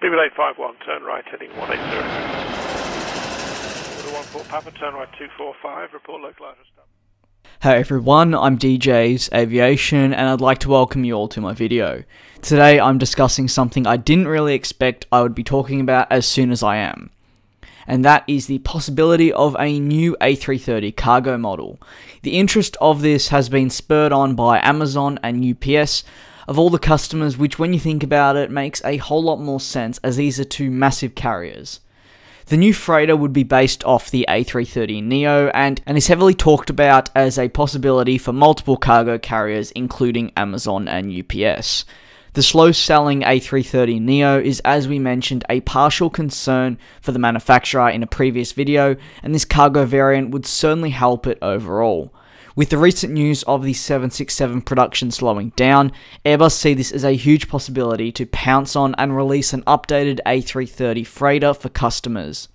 Speedbird 851, turn right heading 180. Order 14 Papa, turn right 245, report localizer stop. Hey everyone, I'm DJ's Aviation and I'd like to welcome you all to my video. Today I'm discussing something I didn't really expect I would be talking about as soon as I am. And that is the possibility of a new A330 cargo model. The interest of this has been spurred on by Amazon and UPS, of all the customers, which when you think about it makes a whole lot more sense as these are two massive carriers. The new freighter would be based off the A330neo and is heavily talked about as a possibility for multiple cargo carriers including Amazon and UPS. The slow-selling A330neo is, as we mentioned, a partial concern for the manufacturer in a previous video, and this cargo variant would certainly help it overall. With the recent news of the 767 production slowing down, Airbus see this as a huge possibility to pounce on and release an updated A330 freighter for customers.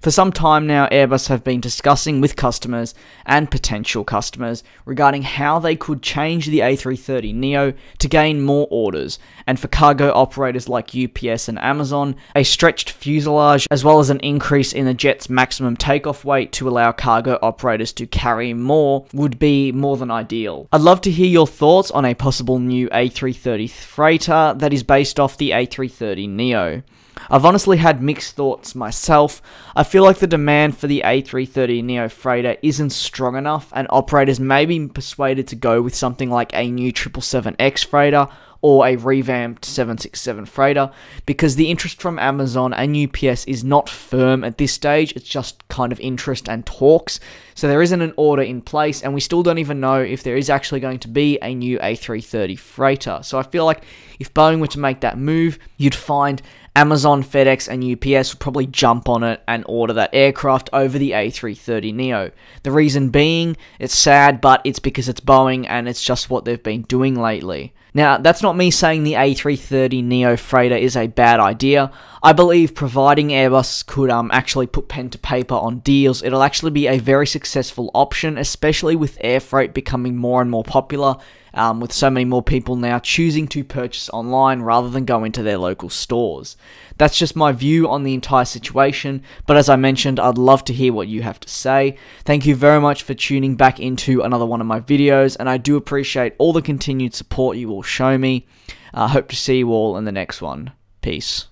For some time now, Airbus have been discussing with customers and potential customers regarding how they could change the A330neo to gain more orders, and for cargo operators like UPS and Amazon, a stretched fuselage as well as an increase in the jet's maximum takeoff weight to allow cargo operators to carry more would be more than ideal. I'd love to hear your thoughts on a possible new A330 freighter that is based off the A330neo. I've honestly had mixed thoughts myself. I feel like the demand for the A330neo freighter isn't strong enough and operators may be persuaded to go with something like a new 777X freighter or a revamped 767 freighter because the interest from Amazon and UPS is not firm at this stage, it's just kind of interest and talks. So there isn't an order in place and we still don't even know if there is actually going to be a new A330 freighter. So I feel like if Boeing were to make that move, you'd find Amazon, FedEx and UPS would probably jump on it and order that aircraft over the A330neo. The reason being, it's sad, but it's because it's Boeing and it's just what they've been doing lately. Now, that's not me saying the A330neo freighter is a bad idea. I believe providing Airbus could actually put pen to paper on deals, it'll actually be a very successful option, especially with air freight becoming more and more popular, with so many more people now choosing to purchase online rather than go into their local stores. That's just my view on the entire situation, but as I mentioned, I'd love to hear what you have to say. Thank you very much for tuning back into another one of my videos, and I do appreciate all the continued support you will show me. I hope to see you all in the next one. Peace.